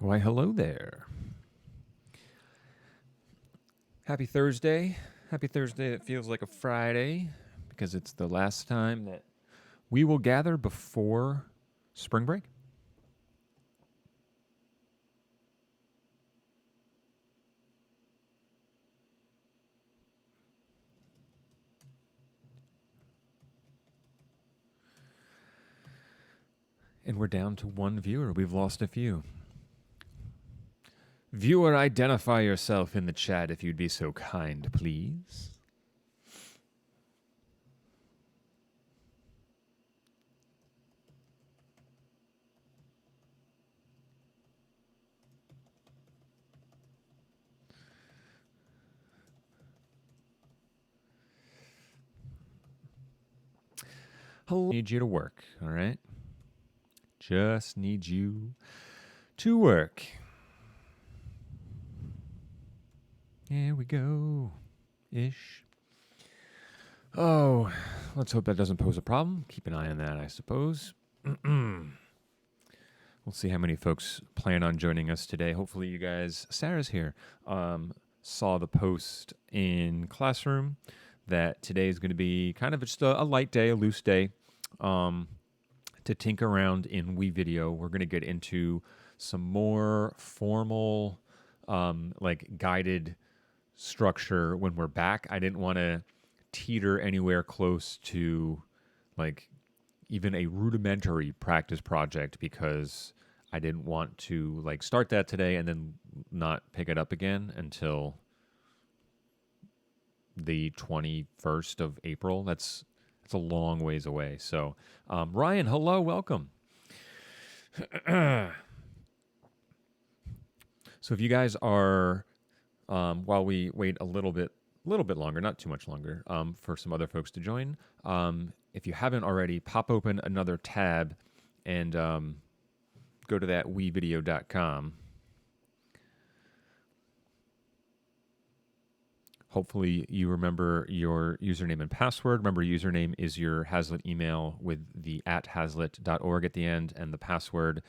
Why, hello there. Happy Thursday. Happy Thursday. It feels like a Friday because it's the last time that we will gather before spring break. And we're down to one viewer. We've lost a few. Viewer, identify yourself in the chat if you'd be so kind, please. Hello. Need you to work, all right? Just need you to work. Here we go. Ish. Oh, let's hope that doesn't pose a problem. Keep an eye on that, I suppose. We'll see how many folks plan on joining us today. Hopefully you guys, Sarah's here, saw the post in Classroom that today is going to be kind of just a light day, a loose day, to tinker around in WeVideo. We're going to get into some more formal, like guided structure when we're back. I didn't want to teeter anywhere close to like even a rudimentary practice project because I didn't want to like start that today and then not pick it up again until the 21st of April. That's a long ways away. So, Ryan, hello, welcome. So if you guys are, while we wait a little bit longer, not too much longer, for some other folks to join, if you haven't already, pop open another tab and go to that wevideo.com. Hopefully you remember your username and password. Remember, username is your Hazlitt email with the @hazlitt.org at the end, and the password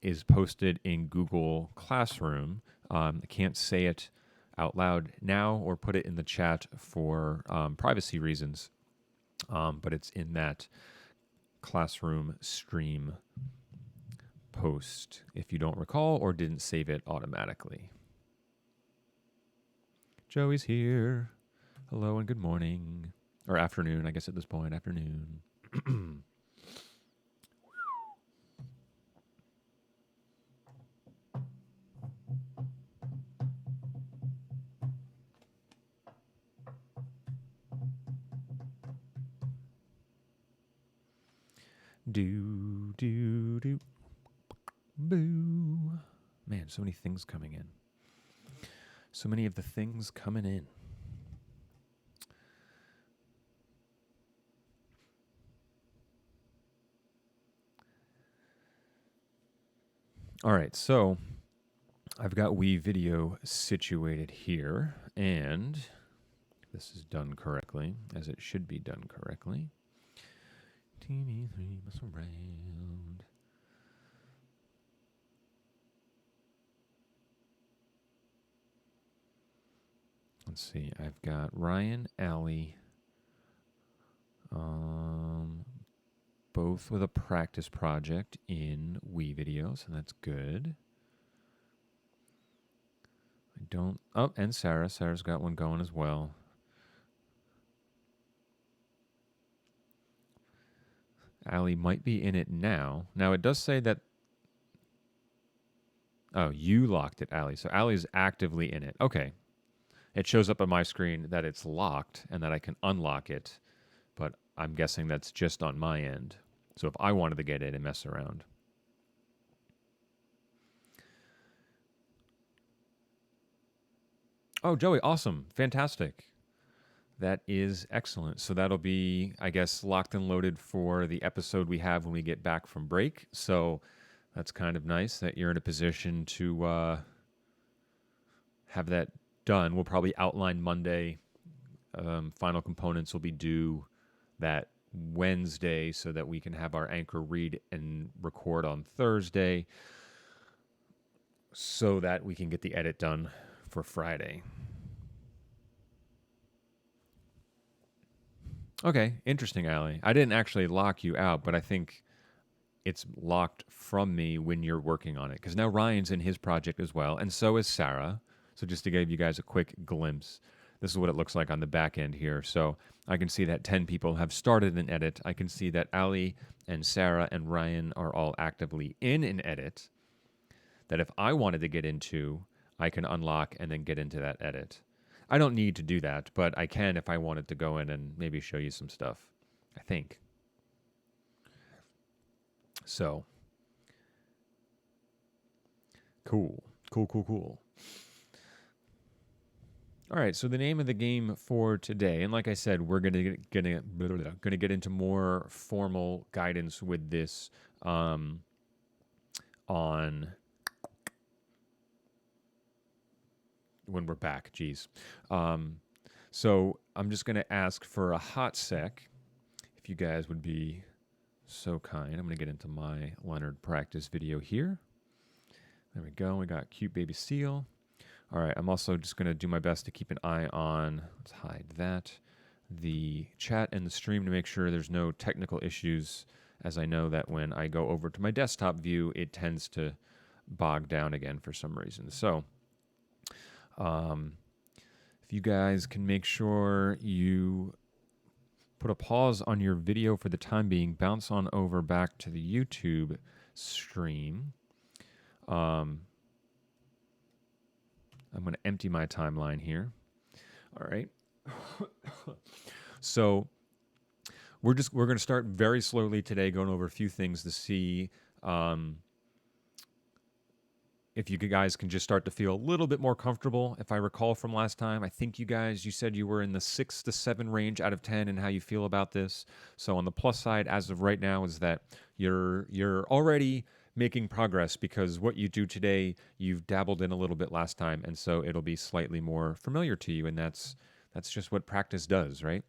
is posted in Google Classroom. I can't say it out loud now or put it in the chat for privacy reasons, but it's in that Classroom stream post if you don't recall or didn't save it automatically. Joey's here. Hello and good morning. Or afternoon, I guess at this point, afternoon. Do, do, do. Boo. Man, so many things coming in. So many of the things coming in. All right, so I've got WeVideo situated here, and this is done correctly, as it should be done correctly. TV3 mess around. Let's see, I've got Ryan, Allie, both with a practice project in WeVideo, so that's good. I don't, oh, and Sarah. Sarah's got one going as well. Allie might be in it now. Now, it does say that, oh, you locked it, Allie. So Allie's actively in it. Okay. It shows up on my screen that it's locked and that I can unlock it, but I'm guessing that's just on my end. So if I wanted to get in and mess around. Oh, Joey, awesome. Fantastic. That is excellent. So that'll be, I guess, locked and loaded for the episode we have when we get back from break. So that's kind of nice that you're in a position to have that done. We'll probably outline Monday. Final components will be due that Wednesday so that we can have our anchor read and record on Thursday. so that we can get the edit done for Friday. Okay, interesting, Allie. I didn't actually lock you out, but I think it's locked from me when you're working on it because now Ryan's in his project as well, and so is Sarah. So just to give you guys a quick glimpse, this is what it looks like on the back end here. So I can see that 10 people have started an edit. I can see that Allie and Sarah and Ryan are all actively in an edit that if I wanted to get into, I can unlock and then get into that edit. I don't need to do that, but I can if I wanted to go in and maybe show you some stuff, I think. So, cool. Cool. All right, so the name of the game for today, and like I said, we're gonna get into more formal guidance with this on. When we're back, geez. So I'm just gonna ask for a hot sec, if you guys would be so kind. I'm gonna get into my Leonard practice video here. There we go. We got cute baby seal. All right, I'm also just going to do my best to keep an eye on, let's hide that, the chat and the stream to make sure there's no technical issues, as I know that when I go over to my desktop view, it tends to bog down again for some reason. So if you guys can make sure you put a pause on your video for the time being, bounce on over back to the YouTube stream. I'm going to empty my timeline here. All right. So we're going to start very slowly today, going over a few things to see if you guys can just start to feel a little bit more comfortable. If I recall from last time, I think you said you were in the 6 to 7 range out of 10 and how you feel about this. So on the plus side, as of right now, is that you're already making progress because what you do today, you've dabbled in a little bit last time, and so it'll be slightly more familiar to you, and that's just what practice does, right?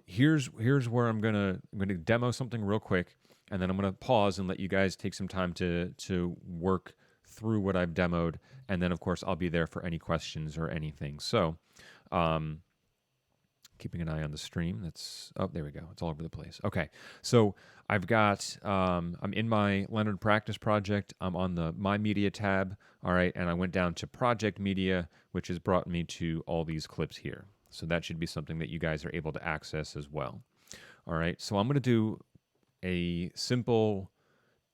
Here's where I'm gonna demo something real quick, and then I'm gonna pause and let you guys take some time to work through what I've demoed, and then of course I'll be there for any questions or anything. So, keeping an eye on the stream. There we go. It's all over the place. Okay. So I've got, I'm in my Leonard practice project. I'm on the My Media tab. All right. And I went down to Project Media, which has brought me to all these clips here. So that should be something that you guys are able to access as well. All right. So I'm going to do a simple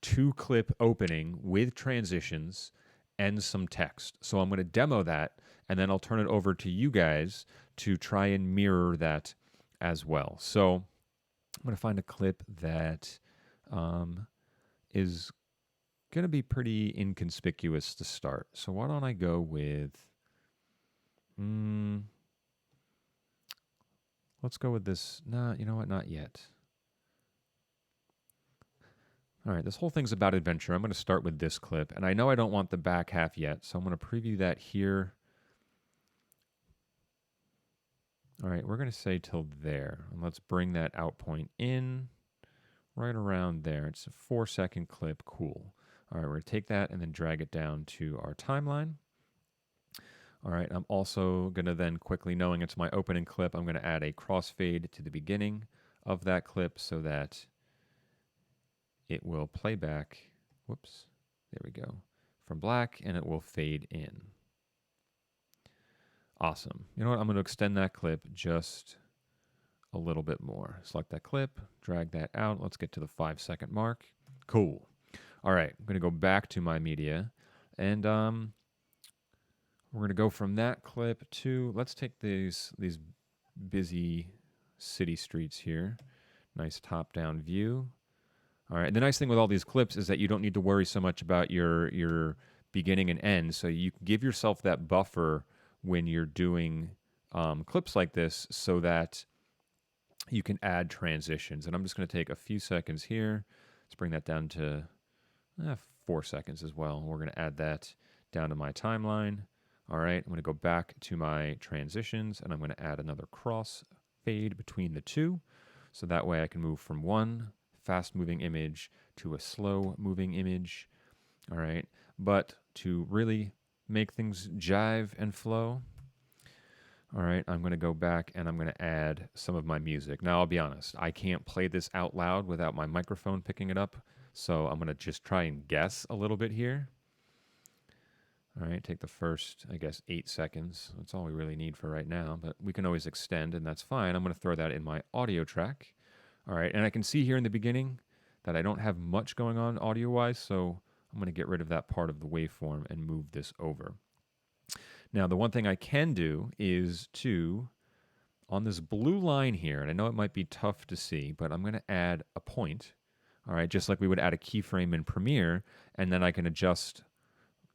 2-clip opening with transitions and some text. So I'm going to demo that, and then I'll turn it over to you guys to try and mirror that as well. So I'm going to find a clip that is going to be pretty inconspicuous to start. So why don't I go with, let's go with this. Nah, you know what? Not yet. All right, this whole thing's about adventure. I'm going to start with this clip, and I know I don't want the back half yet, so I'm going to preview that here. All right, we're going to say till there, and let's bring that out point in right around there. It's a 4-second clip. Cool. All right, we're going to take that and then drag it down to our timeline. All right, I'm also going to then quickly, knowing it's my opening clip, I'm going to add a crossfade to the beginning of that clip so that it will play back, whoops, there we go, from black, and it will fade in. Awesome. You know what? I'm going to extend that clip just a little bit more. Select that clip, drag that out. Let's get to the 5-second mark. Cool. All right, I'm going to go back to my media, and we're going to go from that clip to, let's take these busy city streets here. Nice top-down view. All right. The nice thing with all these clips is that you don't need to worry so much about your beginning and end. So you give yourself that buffer when you're doing clips like this so that you can add transitions. And I'm just going to take a few seconds here. Let's bring that down to 4 seconds as well. We're going to add that down to my timeline. All right. I'm going to go back to my transitions, and I'm going to add another cross fade between the two. So that way I can move from one fast-moving image to a slow-moving image. All right. But to really make things jive and flow, all right, I'm going to go back and I'm going to add some of my music. Now, I'll be honest, I can't play this out loud without my microphone picking it up. So I'm going to just try and guess a little bit here. All right, take the first, I guess, 8 seconds. That's all we really need for right now, but we can always extend, and that's fine. I'm going to throw that in my audio track. All right, and I can see here in the beginning that I don't have much going on audio-wise, so I'm going to get rid of that part of the waveform and move this over. Now, the one thing I can do is to, on this blue line here, and I know it might be tough to see, but I'm going to add a point, all right, just like we would add a keyframe in Premiere, and then I can adjust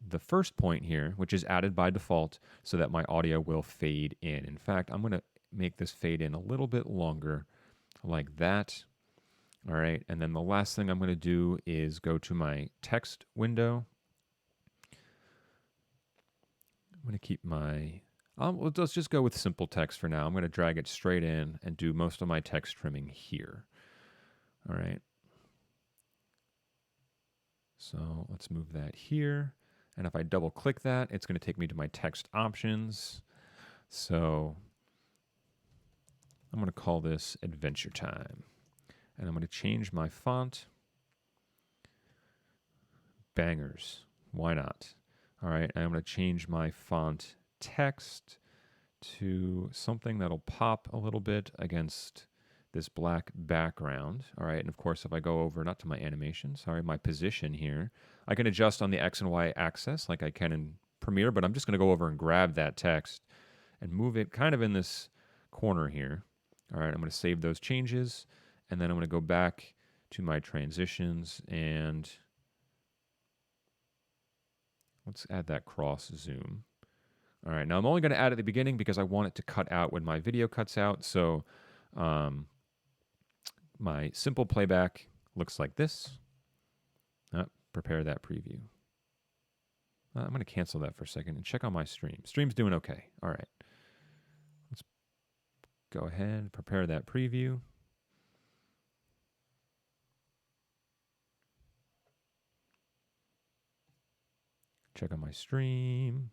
the first point here, which is added by default, so that my audio will fade in. In fact, I'm going to make this fade in a little bit longer, like that. All right, and then the last thing I'm going to do is go to my text window. I'm going to keep my, let's just go with simple text for now. I'm going to drag it straight in and do most of my text trimming here. All right. So let's move that here. And if I double click that, it's going to take me to my text options. So I'm going to call this Adventure Time. And I'm going to change my font. Bangers. Why not? All right. And I'm going to change my font text to something that'll pop a little bit against this black background. All right. And of course, if I go over, not to my animation, sorry, my position here, I can adjust on the X and Y axis like I can in Premiere, but I'm just going to go over and grab that text and move it kind of in this corner here. All right. I'm going to save those changes, and then I'm going to go back to my transitions, and let's add that cross zoom. All right. Now I'm only going to add at the beginning because I want it to cut out when my video cuts out. So my simple playback looks like this. Prepare that preview. I'm going to cancel that for a second and check on my stream. Stream's doing okay. All right. Let's go ahead and prepare that preview. Check on my stream.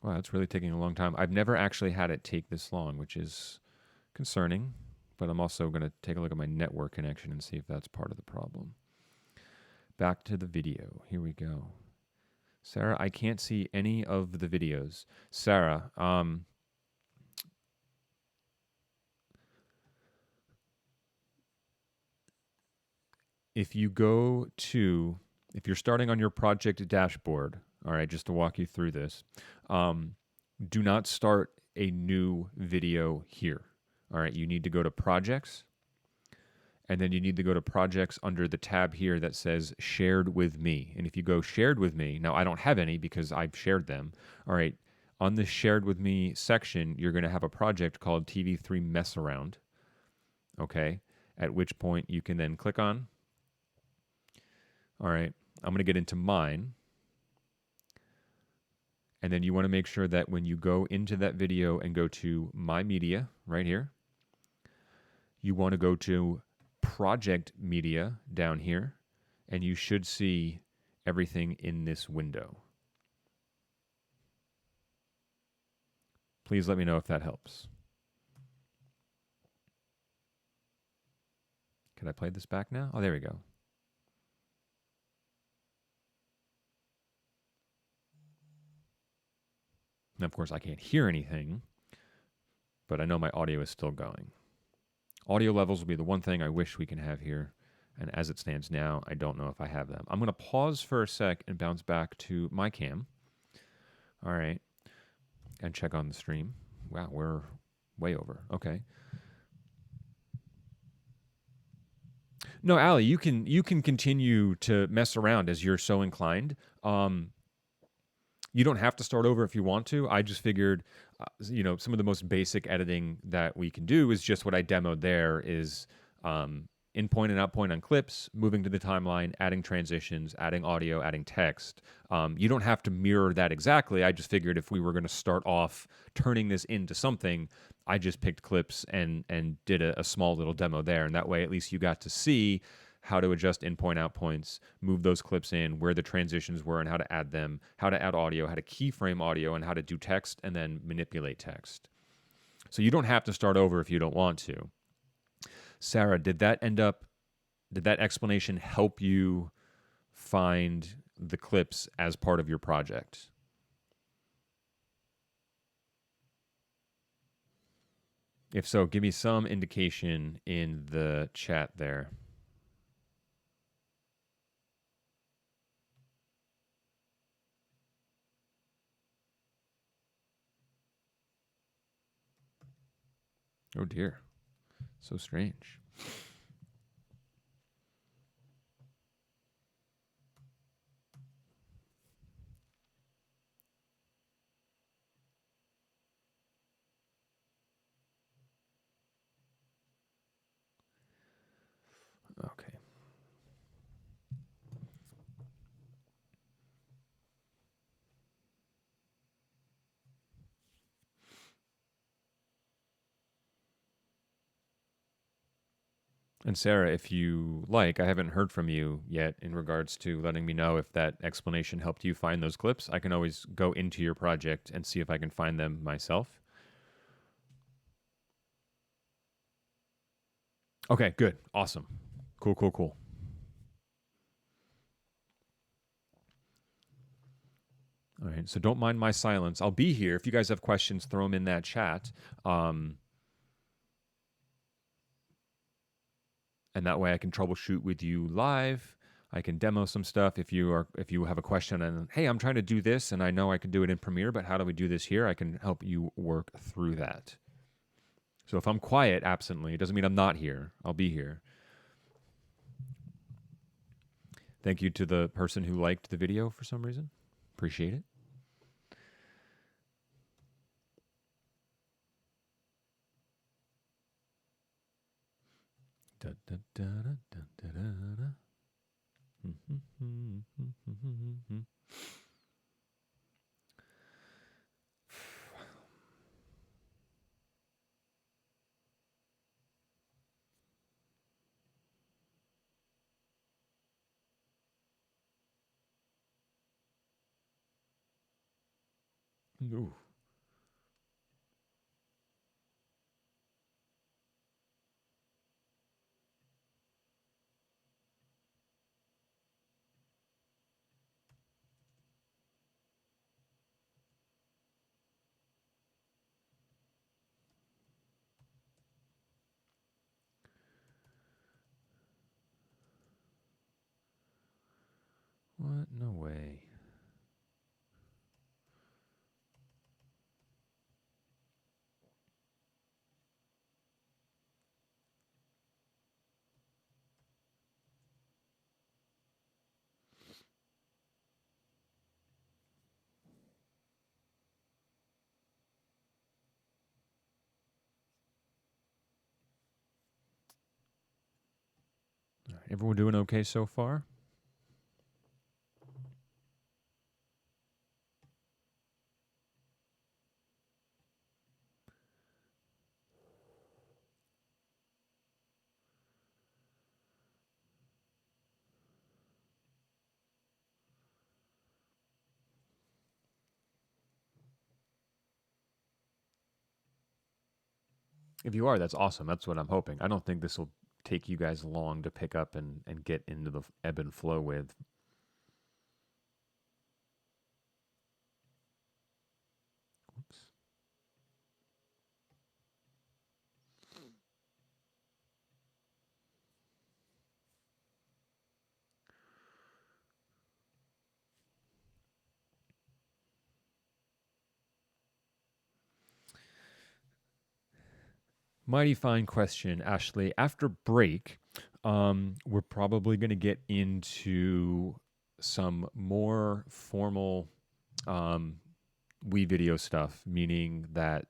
Wow, it's really taking a long time. I've never actually had it take this long, which is concerning, but I'm also going to take a look at my network connection and see if that's part of the problem. Back to the video. Here we go. Sarah, I can't see any of the videos. Sarah, if you go to, if you're starting on your project dashboard, all right, just to walk you through this, do not start a new video here. All right, you need to go to projects, and then you need to go to projects under the tab here that says shared with me. And if you go shared with me, now I don't have any because I've shared them. All right, on the shared with me section, you're going to have a project called TV3 Mess Around. Okay, at which point you can then click on. All right, I'm going to get into mine. And then you want to make sure that when you go into that video and go to My Media right here, you want to go to Project Media down here, and you should see everything in this window. Please let me know if that helps. Can I play this back now? Oh, there we go. And of course, I can't hear anything, but I know my audio is still going. Audio levels will be the one thing I wish we can have here, and as it stands now, I don't know if I have them. I'm going to pause for a sec and bounce back to my cam. All right, and check on the stream. Wow, we're way over. Okay. No, Ali, you can continue to mess around as you're so inclined. You don't have to start over if you want to. I just figured, some of the most basic editing that we can do is just what I demoed there is in point and out point on clips, moving to the timeline, adding transitions, adding audio, adding text. You don't have to mirror that exactly. I just figured if we were going to start off turning this into something, I just picked clips and did a small little demo there. And that way, at least you got to see how to adjust in point out points, move those clips in, where the transitions were and how to add them, how to add audio, how to keyframe audio, and how to do text and then manipulate text. So you don't have to start over if you don't want to. Sarah, did that explanation help you find the clips as part of your project? If so, give me some indication in the chat there. Oh dear. So strange. Okay. And Sarah, if you like, I haven't heard from you yet in regards to letting me know if that explanation helped you find those clips. I can always go into your project and see if I can find them myself. Okay, good. Awesome. Cool. All right, so don't mind my silence. I'll be here. If you guys have questions, throw them in that chat. And that way I can troubleshoot with you live. I can demo some stuff if you have a question and hey, I'm trying to do this and I know I can do it in Premiere, but how do we do this here? I can help you work through that. So if I'm quiet absently, it doesn't mean I'm not here. I'll be here. Thank you to the person who liked the video for some reason. Appreciate it. Da, da, da, da, da, da, da. Ooh. What? No way. All right, everyone doing okay so far? If you are, that's awesome. That's what I'm hoping. I don't think this will take you guys long to pick up and get into the ebb and flow with. Oops. Mighty fine question, Ashley. After break, we're probably going to get into some more formal WeVideo stuff, meaning that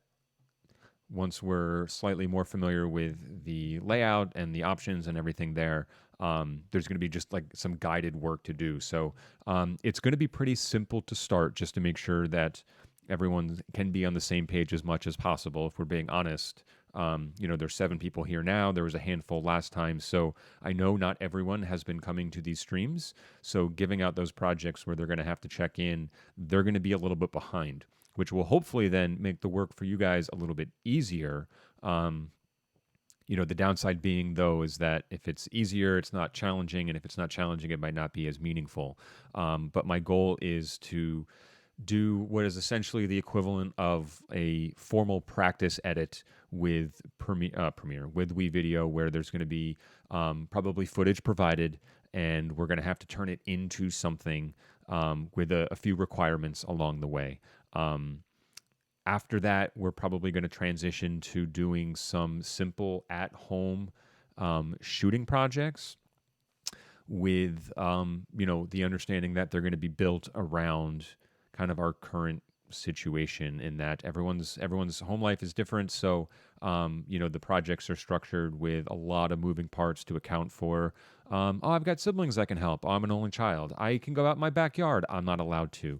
once we're slightly more familiar with the layout and the options and everything there, there's going to be just like some guided work to do. So it's going to be pretty simple to start, just to make sure that everyone can be on the same page as much as possible. If we're being honest, there's 7 people here now. There was a handful last time. So I know not everyone has been coming to these streams. So giving out those projects where they're going to have to check in, they're going to be a little bit behind, which will hopefully then make the work for you guys a little bit easier. The downside being, though, is that if it's easier, it's not challenging. And if it's not challenging, it might not be as meaningful. But my goal is to do what is essentially the equivalent of a formal practice edit with Premiere, with WeVideo, where there's going to be probably footage provided, and we're going to have to turn it into something with a few requirements along the way. After that, we're probably going to transition to doing some simple at-home shooting projects with, the understanding that they're going to be built around kind of our current situation, in that everyone's home life is different. So, the projects are structured with a lot of moving parts to account for. I've got siblings that can help. I'm an only child. I can go out in my backyard. I'm not allowed to.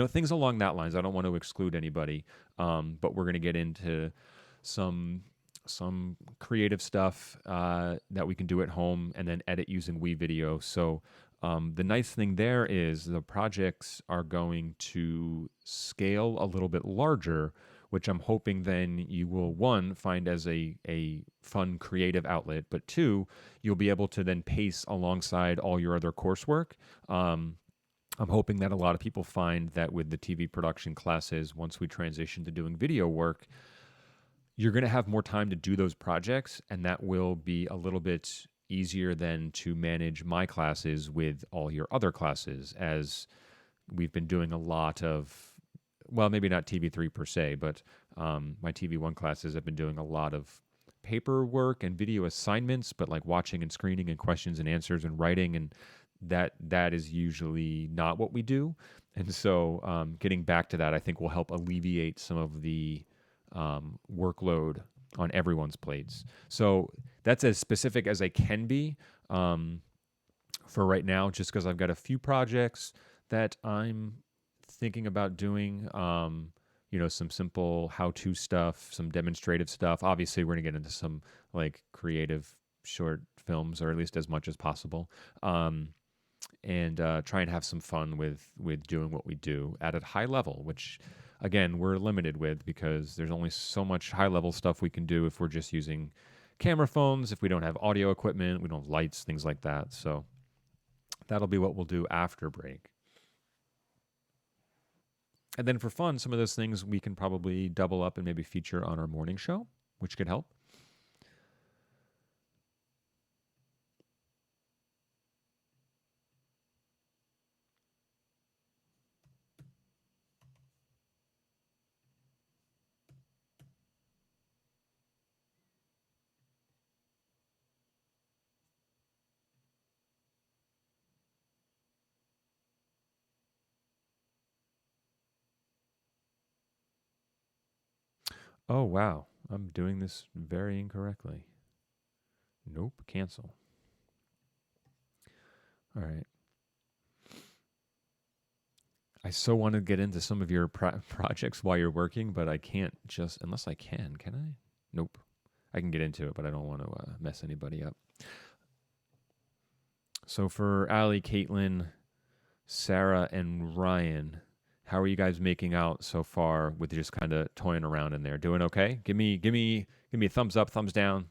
Things along that lines. I don't want to exclude anybody, but we're going to get into some creative stuff that we can do at home and then edit using WeVideo. So the nice thing there is the projects are going to scale a little bit larger, which I'm hoping then you will, 1, find as a fun creative outlet, but 2, you'll be able to then pace alongside all your other coursework. I'm hoping that a lot of people find that with the TV production classes, once we transition to doing video work, you're going to have more time to do those projects, and that will be a little bit easier than to manage my classes with all your other classes, as we've been doing a lot of, well, maybe not TV3 per se, but my TV1 classes have been doing a lot of paperwork and video assignments, but like watching and screening and questions and answers and writing, and that is usually not what we do. And so getting back to that, I think, will help alleviate some of the workload on everyone's plates. So that's as specific as I can be for right now, just because I've got a few projects that I'm thinking about doing. Some simple how-to stuff, some demonstrative stuff. Obviously, we're going to get into some like creative short films, or at least as much as possible, and try and have some fun with doing what we do at a high level, which, again, we're limited with, because there's only so much high-level stuff we can do if we're just using camera phones, if we don't have audio equipment, we don't have lights, things like that. So that'll be what we'll do after break. And then for fun, some of those things we can probably double up and maybe feature on our morning show, which could help. Oh, wow. I'm doing this very incorrectly. Nope, cancel. All right. I so want to get into some of your projects while you're working, but I can't just, unless I can I? Nope. I can get into it, but I don't want to mess anybody up. So for Allie, Caitlin, Sarah, and Ryan, how are you guys making out so far with just kind of toying around in there? Doing okay? Give me a thumbs up, thumbs down.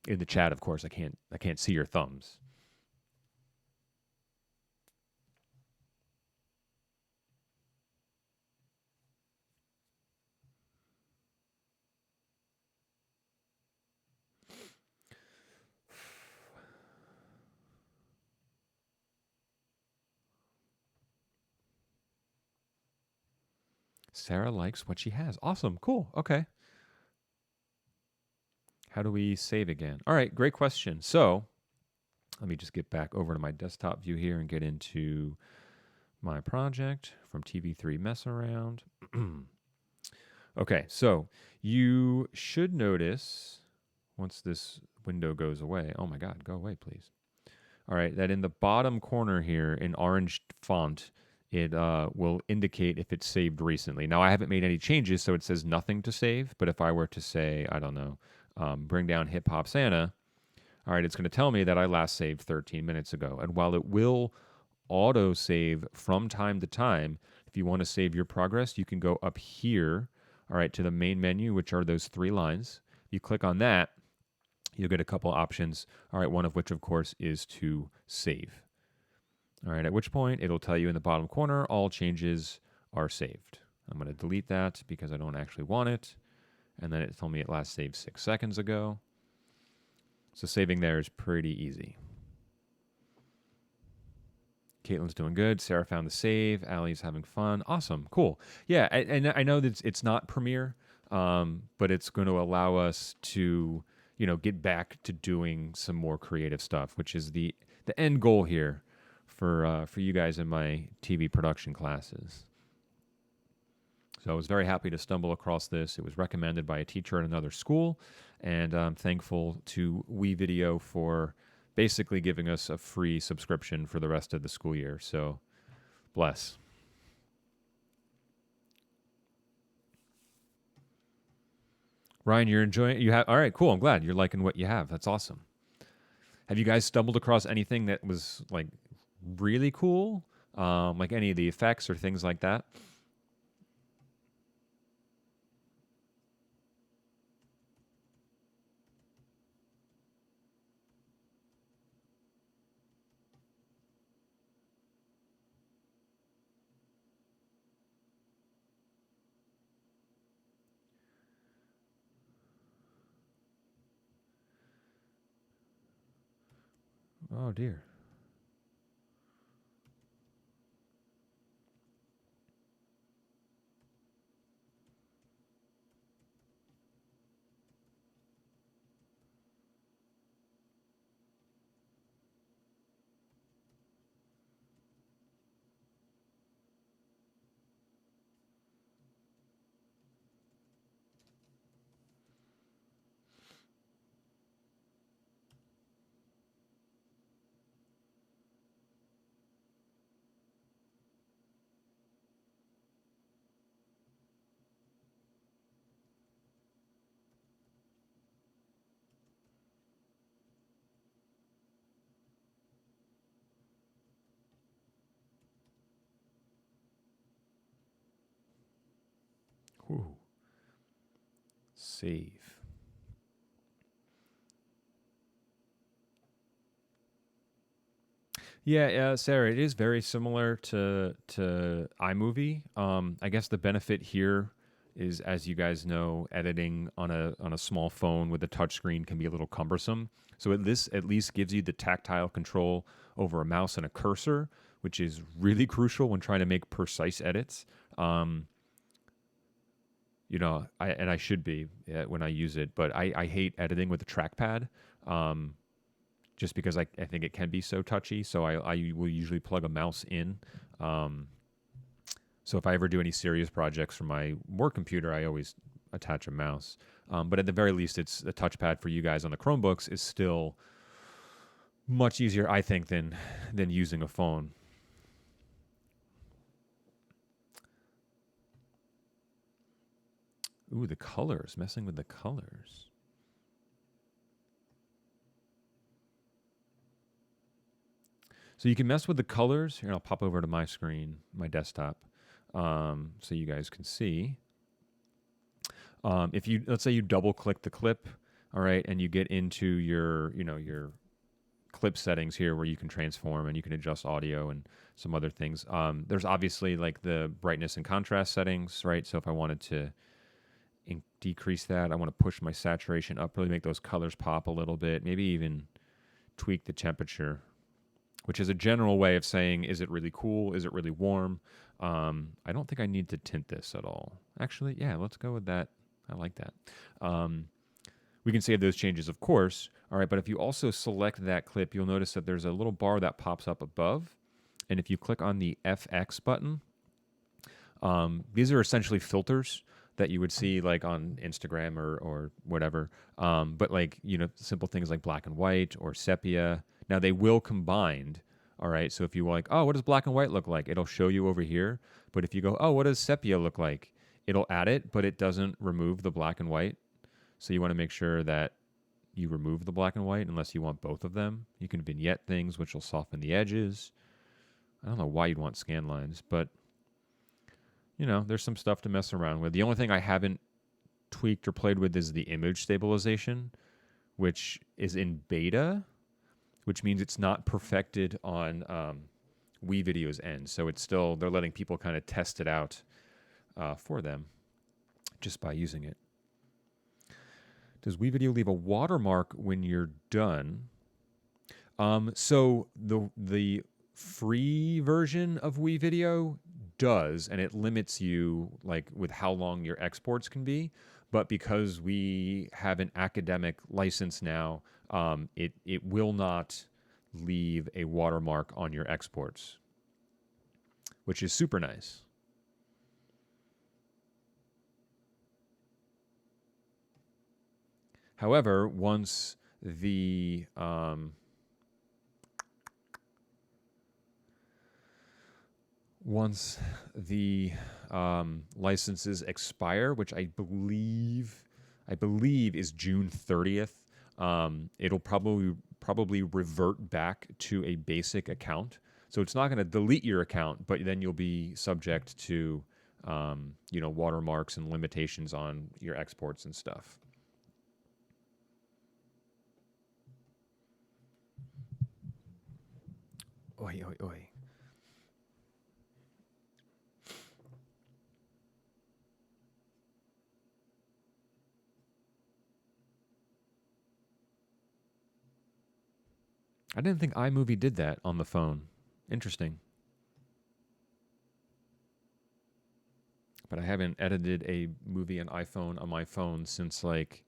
In the chat, of course, I can't see your thumbs. Sarah likes what she has. Awesome. Cool. Okay. How do we save again? All right. Great question. So let me just get back over to my desktop view here and get into my project from TV3 mess around. Okay, so you should notice once this window goes away. Oh my God, go away, please. All right, that in the bottom corner here in orange font, it will indicate if it's saved recently. Now, I haven't made any changes, so it says nothing to save. But if I were to say, I don't know, bring down Hip Hop Santa, all right, it's going to tell me that I last saved 13 minutes ago. And while it will auto save from time to time, if you want to save your progress, you can go up here, all right, to the main menu, which are those 3 lines. You click on that, you'll get a couple options. All right, one of which, of course, is to save. All right, at which point it'll tell you in the bottom corner, all changes are saved. I'm going to delete that because I don't actually want it. And then it told me it last saved 6 seconds ago. So saving there is pretty easy. Caitlin's doing good. Sarah found the save. Allie's having fun. Awesome. Cool. Yeah, and I know that it's not Premiere, but it's going to allow us to, get back to doing some more creative stuff, which is the end goal here for you guys in my TV production classes. So I was very happy to stumble across this. It was recommended by a teacher at another school, and I'm thankful to WeVideo for basically giving us a free subscription for the rest of the school year. So bless. Ryan, you're enjoying all right, cool. I'm glad you're liking what you have. That's awesome. Have you guys stumbled across anything that was like really cool? Like any of the effects or things like that? Oh dear. Ooh. Save. Yeah, Sarah, it is very similar to iMovie. I guess the benefit here is, as you guys know, editing on a small phone with a touchscreen can be a little cumbersome. So this at least gives you the tactile control over a mouse and a cursor, which is really crucial when trying to make precise edits. I should be when I use it, but I hate editing with a trackpad. Just because I think it can be so touchy. So I will usually plug a mouse in. So if I ever do any serious projects for my work computer, I always attach a mouse. But at the very least, it's the touchpad for you guys on the Chromebooks is still much easier, I think, than using a phone. Ooh, the colors, messing with the colors. So you can mess with the colors. Here, I'll pop over to my screen, my desktop, so you guys can see. If you, let's say you double click the clip, all right, and you get into your clip settings here where you can transform and you can adjust audio and some other things. There's obviously like the brightness and contrast settings, right? So if I wanted to decrease that, I want to push my saturation up, really make those colors pop a little bit, maybe even tweak the temperature, which is a general way of saying, is it really cool? Is it really warm? I don't think I need to tint this at all. Actually, yeah, let's go with that. I like that. We can save those changes, of course. All right, but if you also select that clip, you'll notice that there's a little bar that pops up above. and if you click on the FX button, these are essentially filters that you would see like on Instagram or whatever. But like, simple things like black and white or sepia. Now they will combine. All right. So if you like, oh, what does black and white look like? It'll show you over here. But if you go, oh, what does sepia look like? It'll add it, but it doesn't remove the black and white. So you want to make sure that you remove the black and white unless you want both of them. You can vignette things, which will soften the edges. I don't know why you'd want scan lines, but there's some stuff to mess around with. The only thing I haven't tweaked or played with is the image stabilization, which is in beta, which means it's not perfected on WeVideo's end. So it's still, they're letting people kind of test it out for them just by using it. Does WeVideo leave a watermark when you're done? So the free version of WeVideo does, and it limits you like with how long your exports can be. But because we have an academic license now, it will not leave a watermark on your exports, which is super nice. However, once the licenses expire, which I believe is June 30th, it'll probably revert back to a basic account. So it's not going to delete your account, but then you'll be subject to watermarks and limitations on your exports and stuff. Oi, oi, oi. I didn't think iMovie did that on the phone. Interesting. But I haven't edited a movie on iPhone on my phone since like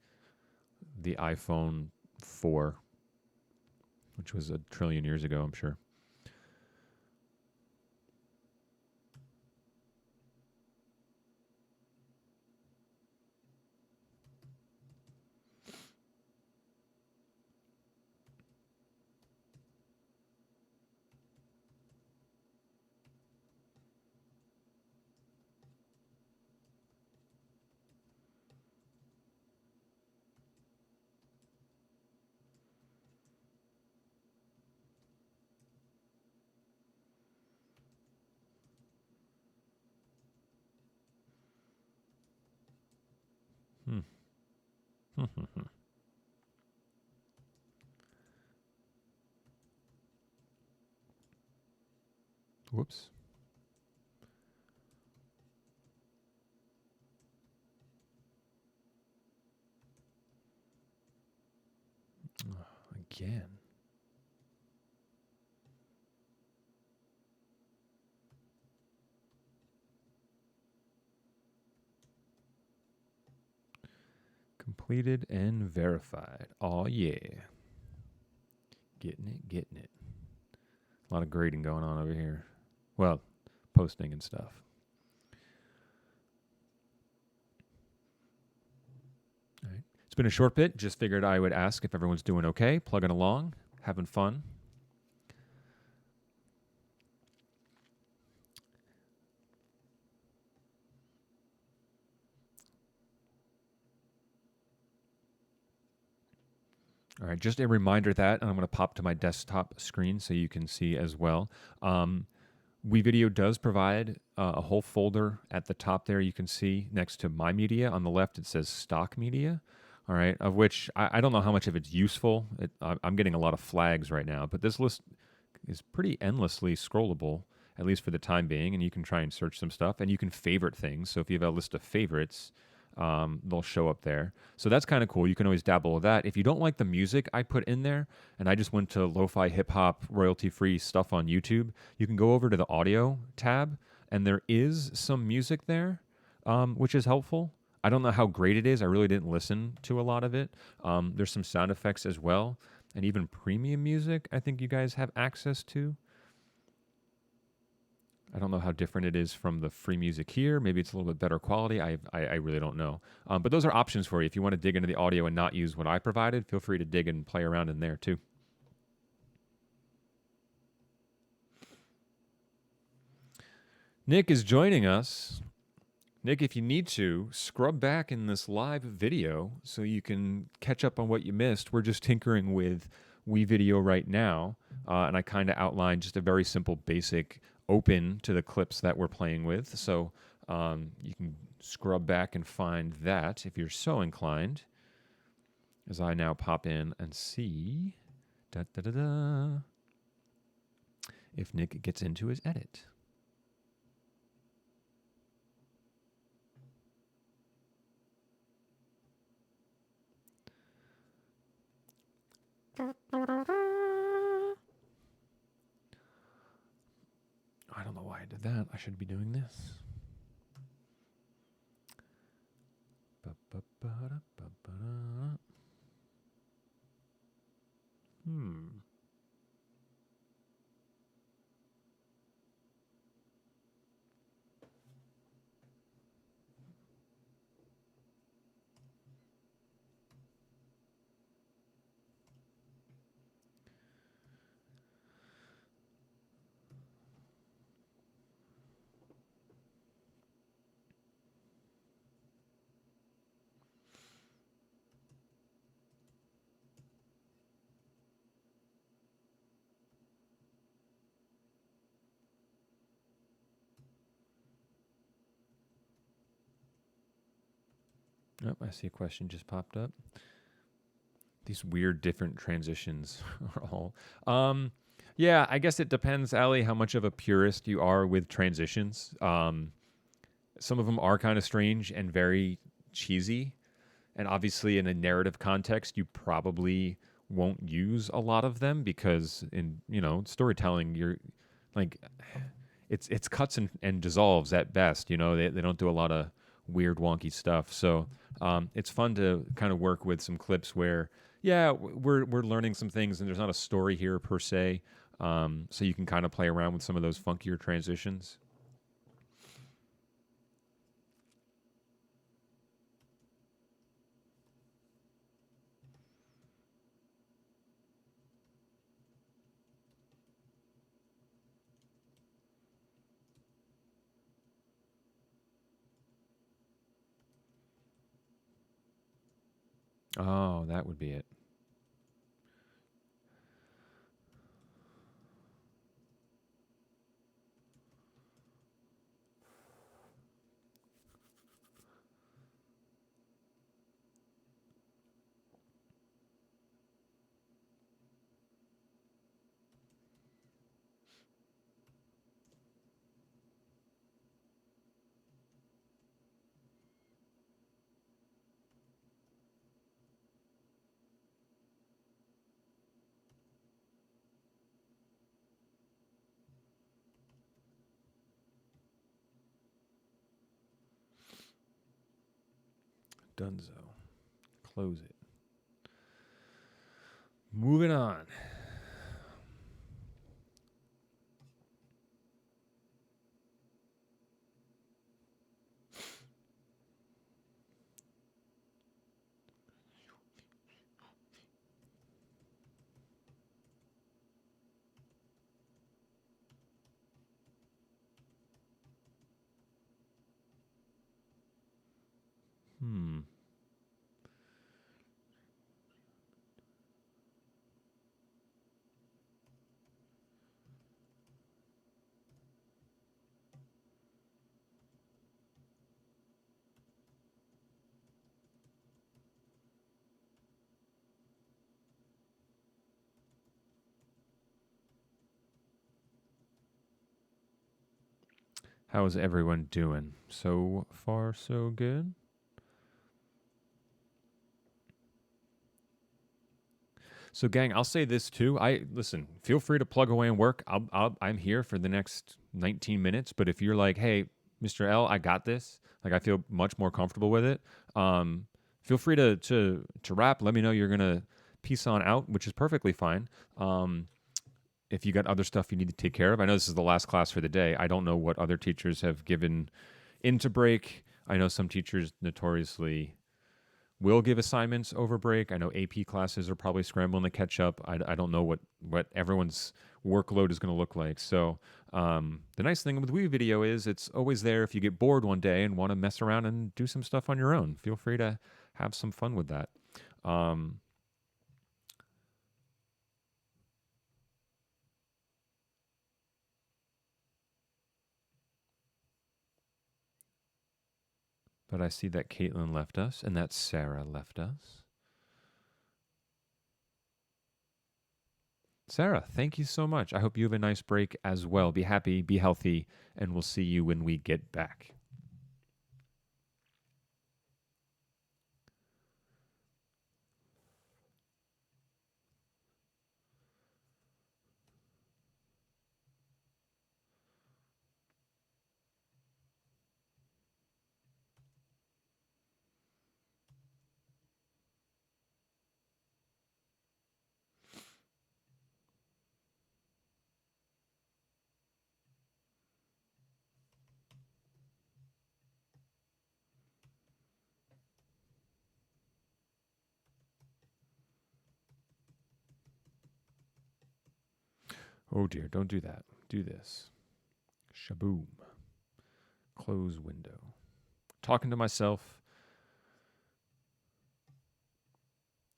the iPhone 4, which was 1 trillion years ago, I'm sure. Whoops. Again. Completed and verified. Oh, yeah. Getting it. A lot of grading going on over here. Well, posting and stuff. All right. It's been a short bit. Just figured I would ask if everyone's doing okay, plugging along, having fun. All right, just a reminder that, and I'm going to pop to my desktop screen so you can see as well. WeVideo does provide a whole folder at the top there. You can see next to My Media. On the left, it says Stock Media. All right, of which I don't know how much of it's useful. I'm getting a lot of flags right now, but this list is pretty endlessly scrollable, at least for the time being, and you can try and search some stuff, and you can favorite things. So if you have a list of favorites, they'll show up there. So that's kind of cool. You can always dabble with that. If you don't like the music I put in there, and I just went to lo-fi hip-hop royalty-free stuff on YouTube, you can go over to the audio tab, and there is some music there, which is helpful. I don't know how great it is. I really didn't listen to a lot of it. There's some sound effects as well, and even premium music I think you guys have access to. I don't know how different it is from the free music here. Maybe it's a little bit better quality. I really don't know. But those are options for you. If you want to dig into the audio and not use what I provided, feel free to dig and play around in there too. Nick is joining us. Nick, if you need to, scrub back in this live video so you can catch up on what you missed. We're just tinkering with WeVideo right now, and I kind of outlined just a very simple, basic open to the clips that we're playing with. So you can scrub back and find that if you're so inclined, as I now pop in and see if Nick gets into his edit. I don't know why I did that. I should be doing this. Oh, I see a question just popped up. These weird different transitions are all. Yeah, I guess it depends, Ali, how much of a purist you are with transitions. Some of them are kind of strange and very cheesy. And obviously, in a narrative context, you probably won't use a lot of them because in storytelling, you're like it's cuts and dissolves at best. They don't do a lot of weird wonky stuff. So it's fun to kind of work with some clips where we're learning some things and there's not a story here per se. So you can kind of play around with some of those funkier transitions. Oh, that would be it. Dunzo. Close it. Moving on. How is everyone doing? So far, so good? So, gang, I'll say this too. Listen. Feel free to plug away and work. I'm here for the next 19 minutes. But if you're like, hey, Mr. L, I got this. Like, I feel much more comfortable with it. Feel free to wrap. Let me know you're gonna peace on out, which is perfectly fine. if you got other stuff you need to take care of. I know this is the last class for the day. I don't know what other teachers have given into break. I know some teachers notoriously will give assignments over break. I know AP classes are probably scrambling to catch up. I don't know what everyone's workload is going to look like. So the nice thing with WeVideo is it's always there if you get bored one day and want to mess around and do some stuff on your own. Feel free to have some fun with that. But I see that Caitlin left us and that Sarah left us. Sarah, thank you so much. I hope you have a nice break as well. Be happy, be healthy, and we'll see you when we get back. Oh dear, don't do that. Do this. Shaboom. Close window. Talking to myself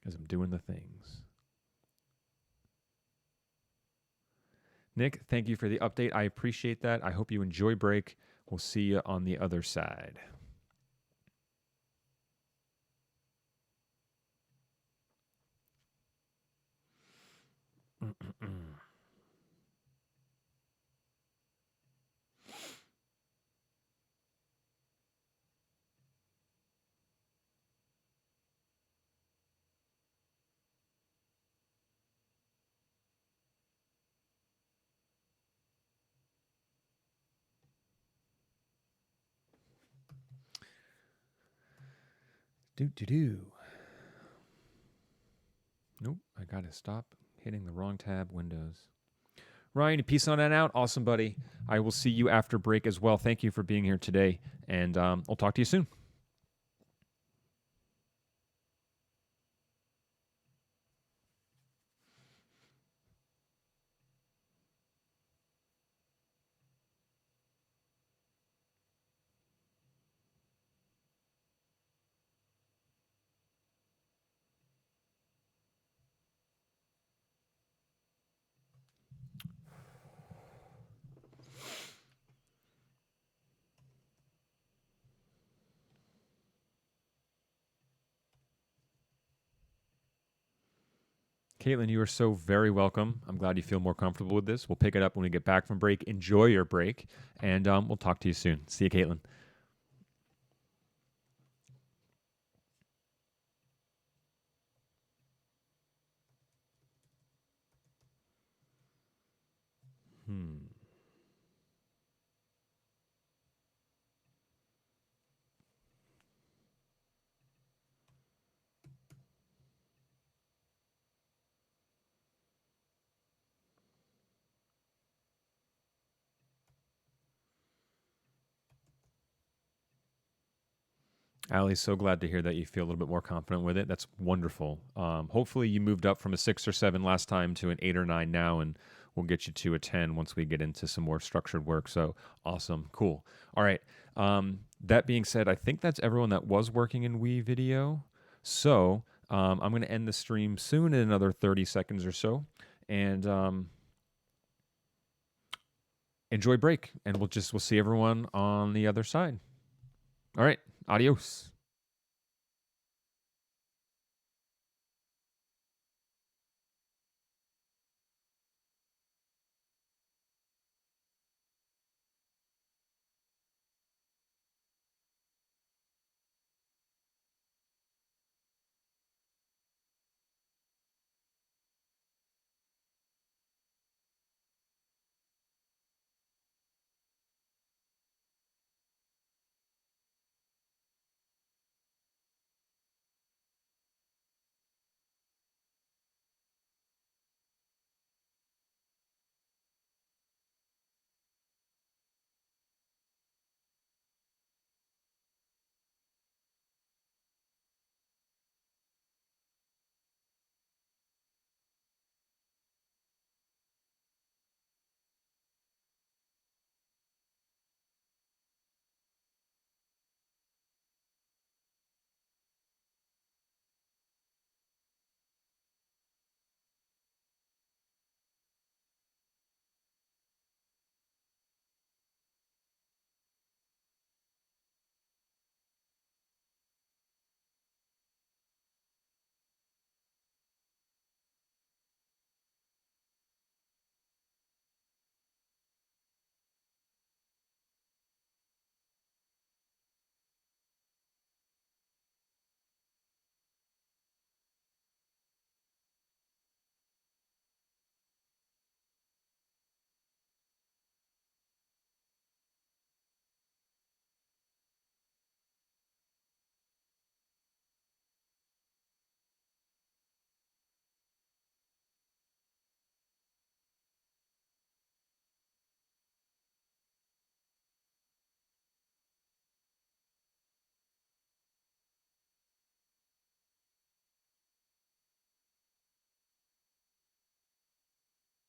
as I'm doing the things. Nick, thank you for the update. I appreciate that. I hope you enjoy break. We'll see you on the other side. Do. Nope, I gotta stop hitting the wrong tab, Windows. Ryan, peace on that out. Awesome, buddy. I will see you after break as well. Thank you for being here today, and I'll talk to you soon. Caitlin, you are so very welcome. I'm glad you feel more comfortable with this. We'll pick it up when we get back from break. Enjoy your break, and we'll talk to you soon. See you, Caitlin. Allie, so glad to hear that you feel a little bit more confident with it. That's wonderful. Hopefully, you moved up from a 6 or 7 last time to an 8 or 9 now, and we'll get you to a 10 once we get into some more structured work. So awesome. Cool. All right. That being said, I think that's everyone that was working in WeVideo. So I'm going to end the stream soon in another 30 seconds or so. And enjoy break, and we'll see everyone on the other side. All right. Adios.